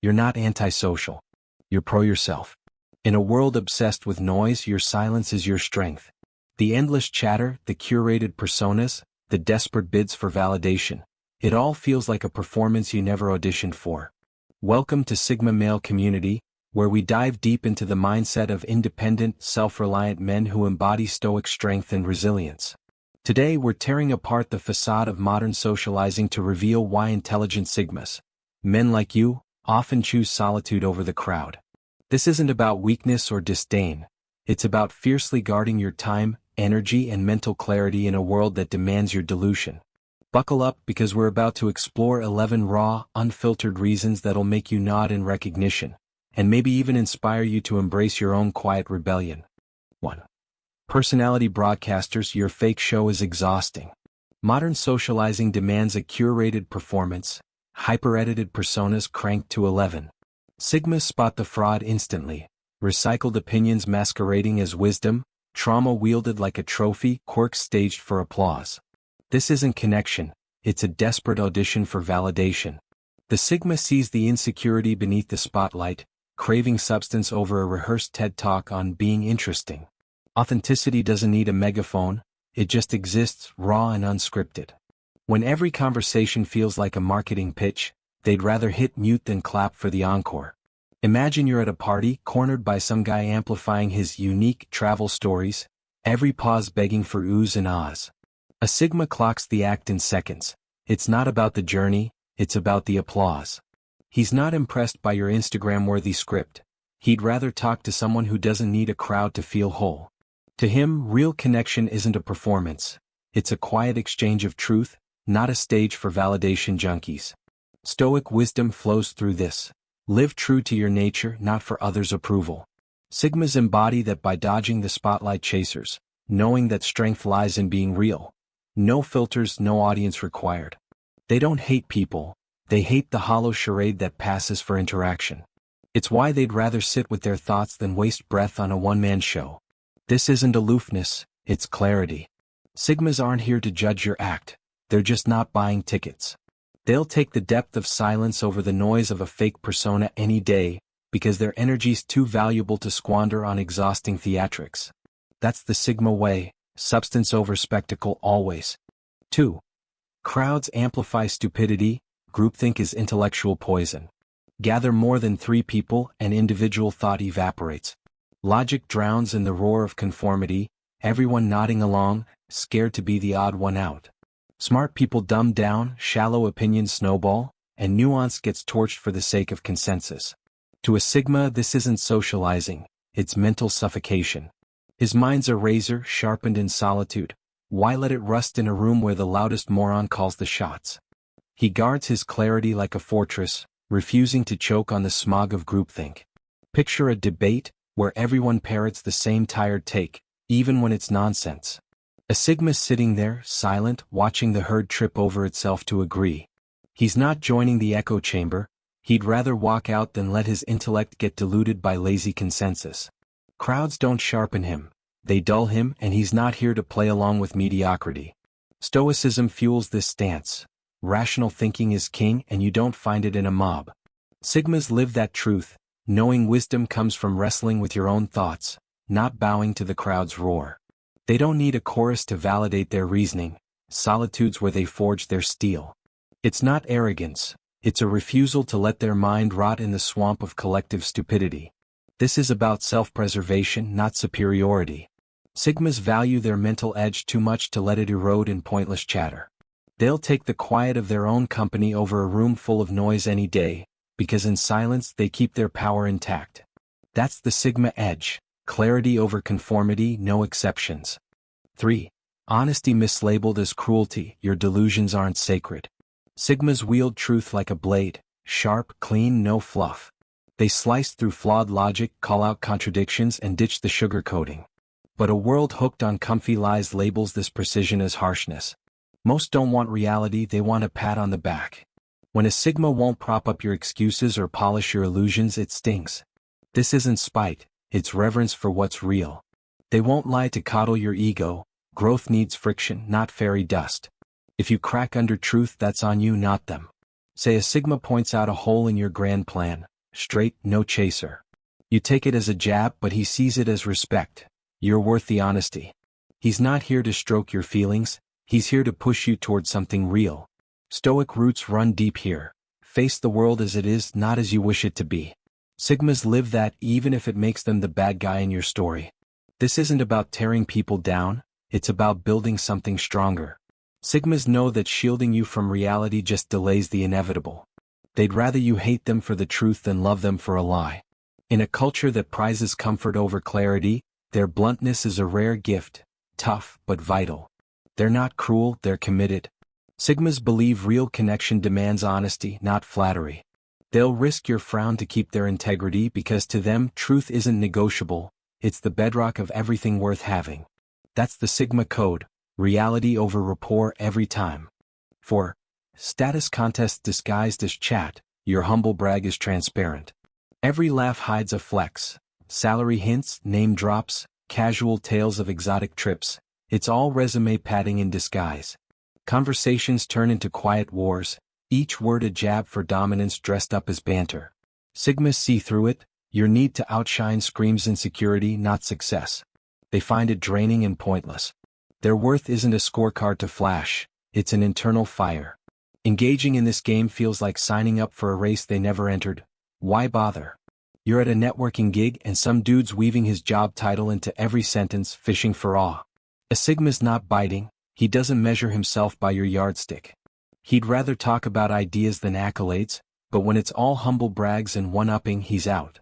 You're not antisocial. You're pro-yourself. In a world obsessed with noise, your silence is your strength. The endless chatter, the curated personas, the desperate bids for validation. It all feels like a performance you never auditioned for. Welcome to Sigma Male Community, where we dive deep into the mindset of independent, self-reliant men who embody stoic strength and resilience. Today we're tearing apart the facade of modern socializing to reveal why intelligent Sigmas, men like you, often choose solitude over the crowd. This isn't about weakness or disdain. It's about fiercely guarding your time, energy, and mental clarity in a world that demands your dilution. Buckle up because we're about to explore 11 raw, unfiltered reasons that'll make you nod in recognition, and maybe even inspire you to embrace your own quiet rebellion. 1. Personality broadcasters, your fake show is exhausting. Modern socializing demands a curated performance, hyper-edited personas cranked to 11. Sigmas spot the fraud instantly, recycled opinions masquerading as wisdom, trauma wielded like a trophy, quirks staged for applause. This isn't connection, it's a desperate audition for validation. The Sigma sees the insecurity beneath the spotlight, craving substance over a rehearsed TED Talk on being interesting. Authenticity doesn't need a megaphone, it just exists, raw and unscripted. When every conversation feels like a marketing pitch, they'd rather hit mute than clap for the encore. Imagine you're at a party, cornered by some guy amplifying his unique travel stories, every pause begging for oohs and ahs. A Sigma clocks the act in seconds. It's not about the journey, it's about the applause. He's not impressed by your Instagram-worthy script. He'd rather talk to someone who doesn't need a crowd to feel whole. To him, real connection isn't a performance. It's a quiet exchange of truth, not a stage for validation junkies. Stoic wisdom flows through this. Live true to your nature, not for others' approval. Sigmas embody that by dodging the spotlight chasers, knowing that strength lies in being real. No filters, no audience required. They don't hate people, they hate the hollow charade that passes for interaction. It's why they'd rather sit with their thoughts than waste breath on a one-man show. This isn't aloofness, it's clarity. Sigmas aren't here to judge your act, they're just not buying tickets. They'll take the depth of silence over the noise of a fake persona any day, because their energy's too valuable to squander on exhausting theatrics. That's the Sigma way, substance over spectacle always. 2. Crowds amplify stupidity, groupthink is intellectual poison. Gather more than 3 people and individual thought evaporates. Logic drowns in the roar of conformity, everyone nodding along, scared to be the odd one out. Smart people dumb down, shallow opinions snowball, and nuance gets torched for the sake of consensus. To a Sigma, this isn't socializing, it's mental suffocation. His mind's a razor sharpened in solitude. Why let it rust in a room where the loudest moron calls the shots? He guards his clarity like a fortress, refusing to choke on the smog of groupthink. Picture a debate where everyone parrots the same tired take, even when it's nonsense. A Sigma sitting there, silent, watching the herd trip over itself to agree. He's not joining the echo chamber, he'd rather walk out than let his intellect get diluted by lazy consensus. Crowds don't sharpen him, they dull him, and he's not here to play along with mediocrity. Stoicism fuels this stance. Rational thinking is king, and you don't find it in a mob. Sigmas live that truth, knowing wisdom comes from wrestling with your own thoughts, not bowing to the crowd's roar. They don't need a chorus to validate their reasoning, solitude's where they forge their steel. It's not arrogance, it's a refusal to let their mind rot in the swamp of collective stupidity. This is about self-preservation, not superiority. Sigmas value their mental edge too much to let it erode in pointless chatter. They'll take the quiet of their own company over a room full of noise any day, because in silence they keep their power intact. That's the Sigma edge. Clarity over conformity, no exceptions. 3. Honesty mislabeled as cruelty, your delusions aren't sacred. Sigmas wield truth like a blade, sharp, clean, no fluff. They slice through flawed logic, call out contradictions, and ditch the sugarcoating. But a world hooked on comfy lies labels this precision as harshness. Most don't want reality, they want a pat on the back. When a Sigma won't prop up your excuses or polish your illusions, it stings. This isn't spite. It's reverence for what's real. They won't lie to coddle your ego. Growth needs friction, not fairy dust. If you crack under truth, that's on you, not them. Say a Sigma points out a hole in your grand plan. straight, no chaser. You take it as a jab, but he sees it as respect. You're worth the honesty. He's not here to stroke your feelings, he's here to push you toward something real. Stoic roots run deep here. Face the world as it is, not as you wish it to be. Sigmas live that even if it makes them the bad guy in your story. This isn't about tearing people down, it's about building something stronger. Sigmas know that shielding you from reality just delays the inevitable. They'd rather you hate them for the truth than love them for a lie. In a culture that prizes comfort over clarity, their bluntness is a rare gift, tough but vital. They're not cruel, they're committed. Sigmas believe real connection demands honesty, not flattery. They'll risk your frown to keep their integrity because to them truth isn't negotiable, it's the bedrock of everything worth having. That's the Sigma code, reality over rapport every time. 4. Status contests disguised as chat, your Humblebrag is transparent. Every laugh hides a flex. Salary hints, name drops, casual tales of exotic trips, it's all resume padding in disguise. Conversations turn into quiet wars, each word a jab for dominance dressed up as banter. Sigmas see through it, your need to outshine screams insecurity, not success. They find it draining and pointless. Their worth isn't a scorecard to flash, it's an internal fire. Engaging in this game feels like signing up for a race they never entered. Why bother? You're at a networking gig and some dude's weaving his job title into every sentence, fishing for awe. A Sigma's not biting, he doesn't measure himself by your yardstick. He'd rather talk about ideas than accolades, but when it's all humble brags and one-upping, he's out.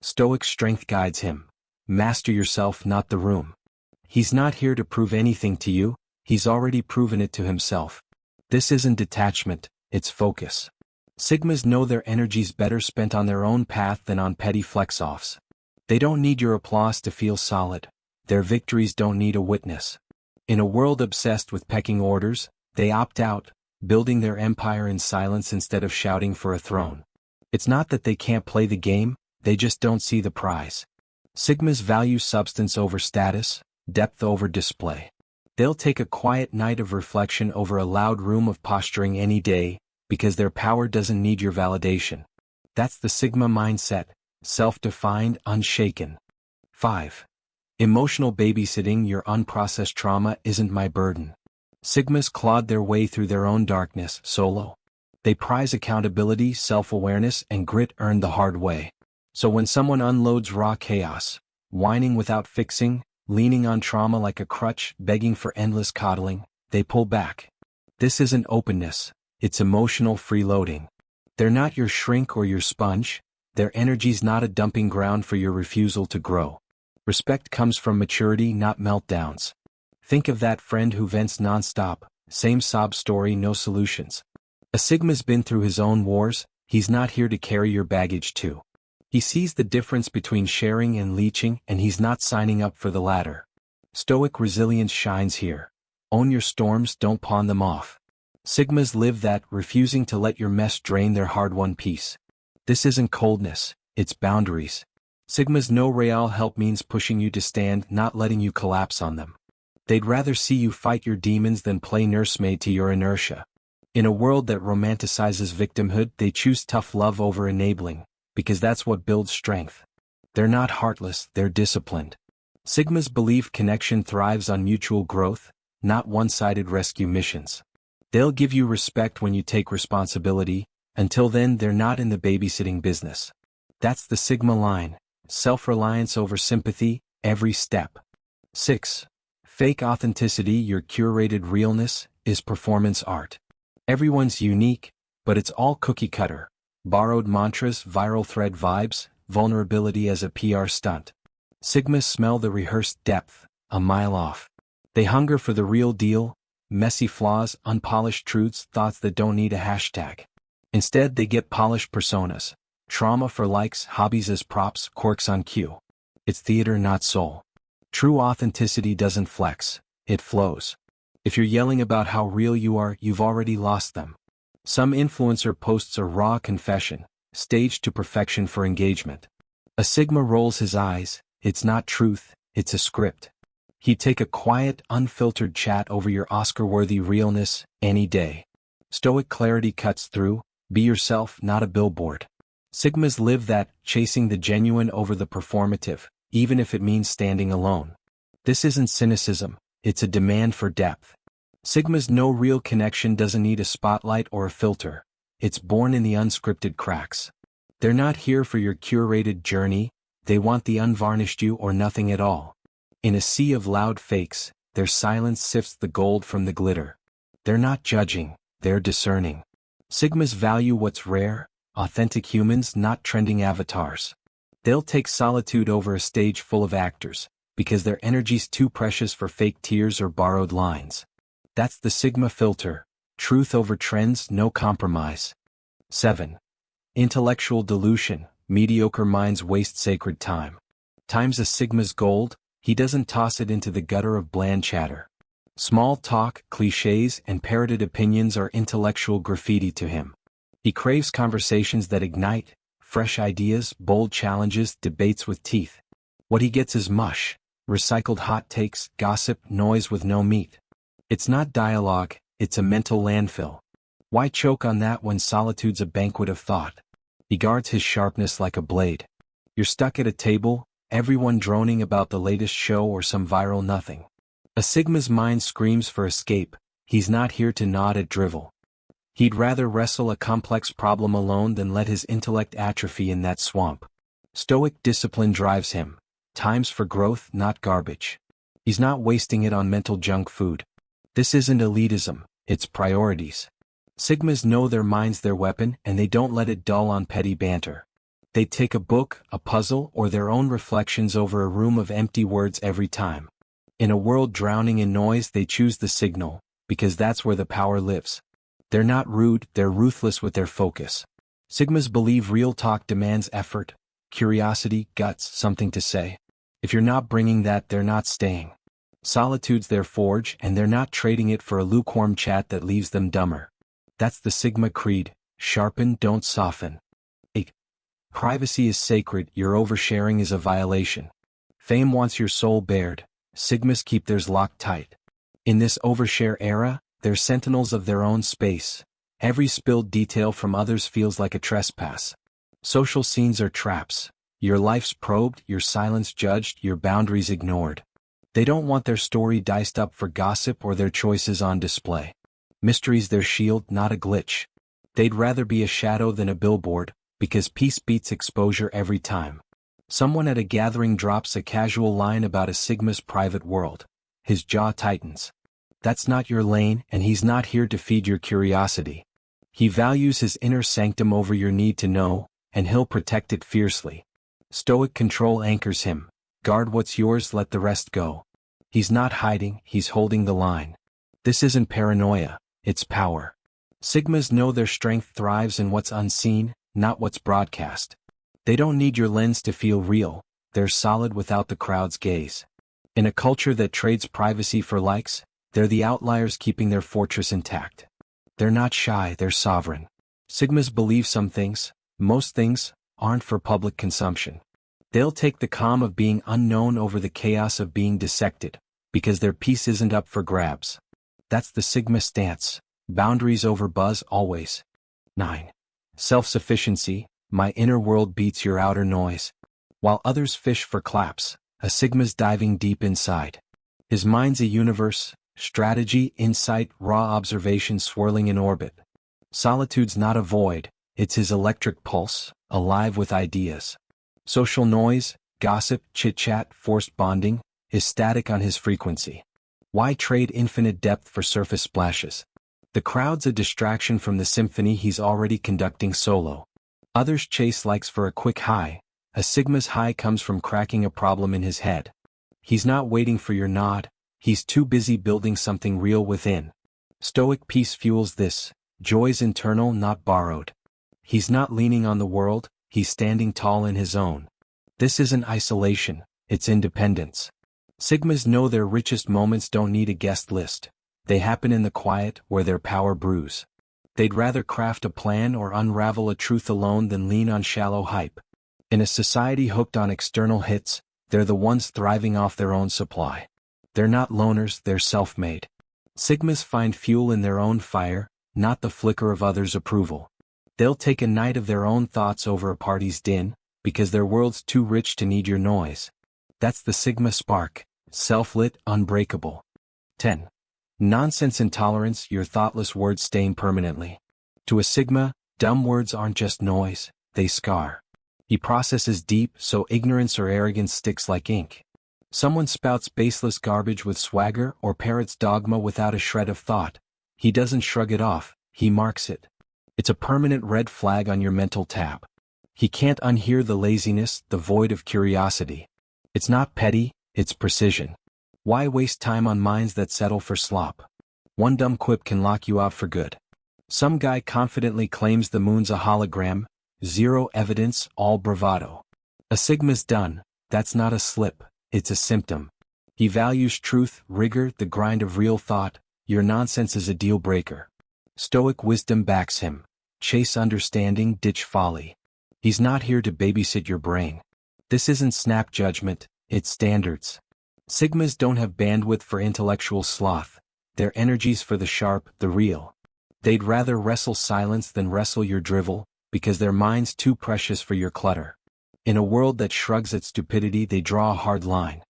Stoic strength guides him. Master yourself, not the room. He's not here to prove anything to you, he's already proven it to himself. This isn't detachment, it's focus. Sigmas know their energy's better spent on their own path than on petty flex-offs. They don't need your applause to feel solid. Their victories don't need a witness. In a world obsessed with pecking orders, they opt out, building their empire in silence instead of shouting for a throne. It's not that they can't play the game, they just don't see the prize. Sigmas value substance over status, depth over display. They'll take a quiet night of reflection over a loud room of posturing any day, because their power doesn't need your validation. That's the Sigma mindset, self-defined, unshaken. 5. Emotional babysitting, your unprocessed trauma isn't my burden. Sigmas clawed their way through their own darkness, solo. They prize accountability, self-awareness, and grit earned the hard way. So when someone unloads raw chaos, whining without fixing, leaning on trauma like a crutch, begging for endless coddling, they pull back. This isn't openness, it's emotional freeloading. They're not your shrink or your sponge, their energy's not a dumping ground for your refusal to grow. Respect comes from maturity, not meltdowns. Think of that friend who vents nonstop, same sob story, no solutions. A Sigma's been through his own wars, he's not here to carry your baggage too. He sees the difference between sharing and leeching, and he's not signing up for the latter. Stoic resilience shines here. Own your storms, don't pawn them off. Sigmas live that, refusing to let your mess drain their hard-won peace. This isn't coldness, it's boundaries. Sigmas know real help means pushing you to stand, not letting you collapse on them. They'd rather see you fight your demons than play nursemaid to your inertia. In a world that romanticizes victimhood, they choose tough love over enabling, because that's what builds strength. They're not heartless, they're disciplined. Sigmas believe connection thrives on mutual growth, not one-sided rescue missions. They'll give you respect when you take responsibility, until then they're not in the babysitting business. That's the Sigma line, self-reliance over sympathy, every step. 6. Fake authenticity, your curated realness, is performance art. Everyone's unique, but it's all cookie-cutter. Borrowed mantras, viral thread vibes, vulnerability as a PR stunt. Sigmas smell the rehearsed depth, a mile off. They hunger for the real deal, messy flaws, unpolished truths, thoughts that don't need a hashtag. Instead they get polished personas. Trauma for likes, hobbies as props, quirks on cue. It's theater, not soul. True authenticity doesn't flex, it flows. If you're yelling about how real you are, you've already lost them. Some influencer posts a raw confession, staged to perfection for engagement. A Sigma rolls his eyes, it's not truth, it's a script. He'd take a quiet, unfiltered chat over your Oscar-worthy realness, any day. Stoic clarity cuts through, be yourself, not a billboard. Sigmas live that, chasing the genuine over the performative, even if it means standing alone. This isn't cynicism, it's a demand for depth. Sigmas know real connection doesn't need a spotlight or a filter. It's born in the unscripted cracks. They're not here for your curated journey, they want the unvarnished you or nothing at all. In a sea of loud fakes, their silence sifts the gold from the glitter. They're not judging, they're discerning. Sigmas value what's rare, authentic humans, not trending avatars. They'll take solitude over a stage full of actors, because their energy's too precious for fake tears or borrowed lines. That's the Sigma filter, truth over trends, no compromise. 7. Intellectual delusion, mediocre minds waste sacred time. Time's a Sigma's gold, he doesn't toss it into the gutter of bland chatter. Small talk, cliches, and parroted opinions are intellectual graffiti to him. He craves conversations that ignite, fresh ideas, bold challenges, debates with teeth. What he gets is mush, recycled hot takes, gossip, noise with no meat. It's not dialogue, it's a mental landfill. Why choke on that when solitude's a banquet of thought? He guards his sharpness like a blade. You're stuck at a table, everyone droning about the latest show or some viral nothing. A Sigma's mind screams for escape, he's not here to nod at drivel. He'd rather wrestle a complex problem alone than let his intellect atrophy in that swamp. Stoic discipline drives him. Time's for growth, not garbage. He's not wasting it on mental junk food. This isn't elitism, it's priorities. Sigmas know their mind's their weapon and they don't let it dull on petty banter. They take a book, a puzzle, or their own reflections over a room of empty words every time. In a world drowning in noise, they choose the signal, because that's where the power lives. They're not rude, they're ruthless with their focus. Sigmas believe real talk demands effort, curiosity, guts, something to say. If you're not bringing that, they're not staying. Solitude's their forge, and they're not trading it for a lukewarm chat that leaves them dumber. That's the Sigma creed, sharpen, don't soften. 8. Privacy is sacred, your oversharing is a violation. Fame wants your soul bared, Sigmas keep theirs locked tight. In this overshare era, they're sentinels of their own space. Every spilled detail from others feels like a trespass. Social scenes are traps. Your life's probed, your silence judged, your boundaries ignored. They don't want their story diced up for gossip or their choices on display. Mystery's their shield, not a glitch. They'd rather be a shadow than a billboard, because peace beats exposure every time. Someone at a gathering drops a casual line about a Sigma's private world. His jaw tightens. That's not your lane, and he's not here to feed your curiosity. He values his inner sanctum over your need to know, and he'll protect it fiercely. Stoic control anchors him. Guard what's yours, let the rest go. He's not hiding, he's holding the line. This isn't paranoia, it's power. Sigmas know their strength thrives in what's unseen, not what's broadcast. They don't need your lens to feel real, they're solid without the crowd's gaze. In a culture that trades privacy for likes, they're the outliers keeping their fortress intact. They're not shy, they're sovereign. Sigmas believe some things, most things, aren't for public consumption. They'll take the calm of being unknown over the chaos of being dissected, because their peace isn't up for grabs. That's the Sigma stance, boundaries over buzz always. 9. Self-Sufficiency, my inner world beats your outer noise. While others fish for claps, a Sigma's diving deep inside. His mind's a universe, strategy, insight, raw observation swirling in orbit. Solitude's not a void, it's his electric pulse, alive with ideas. Social noise, gossip, chit-chat, forced bonding, is static on his frequency. Why trade infinite depth for surface splashes? The crowd's a distraction from the symphony he's already conducting solo. Others chase likes for a quick high. A Sigma's high comes from cracking a problem in his head. He's not waiting for your nod, he's too busy building something real within. Stoic peace fuels this, joy's internal, not borrowed. He's not leaning on the world, he's standing tall in his own. This isn't isolation, it's independence. Sigmas know their richest moments don't need a guest list. They happen in the quiet, where their power brews. They'd rather craft a plan or unravel a truth alone than lean on shallow hype. In a society hooked on external hits, they're the ones thriving off their own supply. They're not loners, they're self-made. Sigmas find fuel in their own fire, not the flicker of others' approval. They'll take a night of their own thoughts over a party's din, because their world's too rich to need your noise. That's the Sigma spark, self-lit, unbreakable. 10. Nonsense intolerance, your thoughtless words stain permanently. To a Sigma, dumb words aren't just noise, they scar. He processes deep, so ignorance or arrogance sticks like ink. Someone spouts baseless garbage with swagger or parrots dogma without a shred of thought. He doesn't shrug it off, he marks it. It's a permanent red flag on your mental tab. He can't unhear the laziness, the void of curiosity. It's not petty, it's precision. Why waste time on minds that settle for slop? One dumb quip can lock you out for good. Some guy confidently claims the moon's a hologram, zero evidence, all bravado. A Sigma's done, that's not a slip, it's a symptom. He values truth, rigor, the grind of real thought. Your nonsense is a deal breaker. Stoic wisdom backs him. Chase understanding, ditch folly. He's not here to babysit your brain. This isn't snap judgment, it's standards. Sigmas don't have bandwidth for intellectual sloth. Their energy's for the sharp, the real. They'd rather wrestle silence than wrestle your drivel, because their mind's too precious for your clutter. In a world that shrugs at stupidity, they draw a hard line.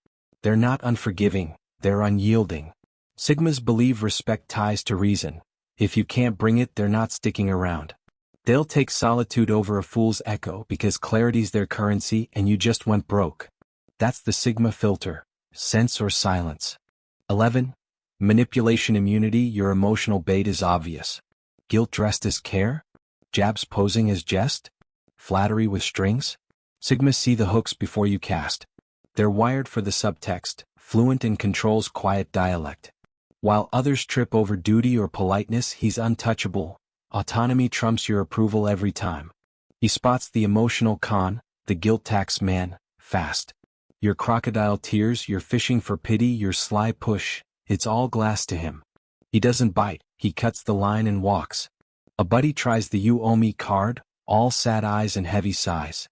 They're not unforgiving, they're unyielding. Sigmas believe respect ties to reason. If you can't bring it, they're not sticking around. They'll take solitude over a fool's echo because clarity's their currency and you just went broke. That's the Sigma filter, sense or silence. 11. Manipulation immunity, your emotional bait is obvious. Guilt dressed as care? Jabs posing as jest? Flattery with strings? Sigmas see the hooks before you cast. They're wired for the subtext, fluent in control's quiet dialect. While others trip over duty or politeness, he's untouchable. Autonomy trumps your approval every time. He spots the emotional con, the guilt tax man, fast. Your crocodile tears, your fishing for pity, your sly push, it's all glass to him. He doesn't bite, he cuts the line and walks. A buddy tries the you owe me card, all sad eyes and heavy sighs.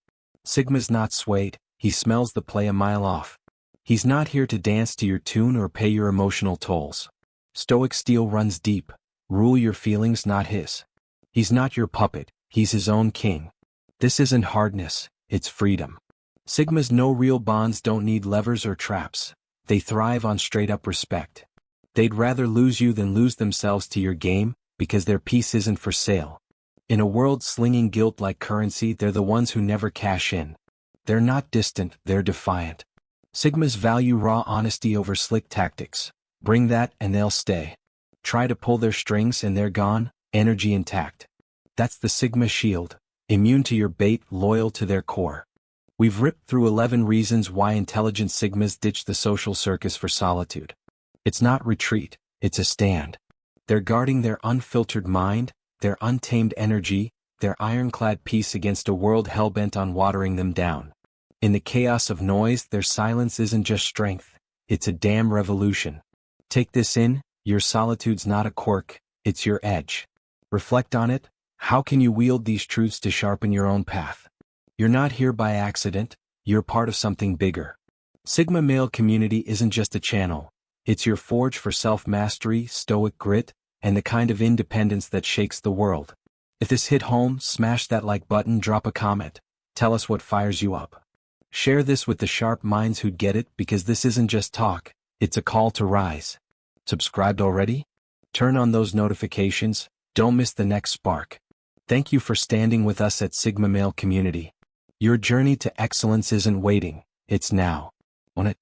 Sigma's not swayed, he smells the play a mile off. He's not here to dance to your tune or pay your emotional tolls. Stoic steel runs deep, rule your feelings, not his. He's not your puppet, he's his own king. This isn't hardness, it's freedom. Sigmas know real bonds don't need levers or traps. They thrive on straight-up respect. They'd rather lose you than lose themselves to your game, because their peace isn't for sale. In a world slinging guilt like currency, they're the ones who never cash in. They're not distant, they're defiant. Sigmas value raw honesty over slick tactics. Bring that and they'll stay. Try to pull their strings and they're gone, energy intact. That's the Sigma shield, immune to your bait, loyal to their core. We've ripped through 11 reasons why intelligent Sigmas ditch the social circus for solitude. It's not retreat, it's a stand. They're guarding their unfiltered mind, their untamed energy, their ironclad peace against a world hell-bent on watering them down. In the chaos of noise, their silence isn't just strength, it's a damn revolution. Take this in, your solitude's not a quirk, it's your edge. Reflect on it, how can you wield these truths to sharpen your own path? You're not here by accident, you're part of something bigger. Sigma male community isn't just a channel, it's your forge for self-mastery, stoic grit, and the kind of independence that shakes the world. If this hit home, smash that like button, drop a comment, tell us what fires you up. Share this with the sharp minds who'd get it, because this isn't just talk, it's a call to rise. Subscribed already? Turn on those notifications, don't miss the next spark. Thank you for standing with us at Sigma Male Community. Your journey to excellence isn't waiting, it's now. On it.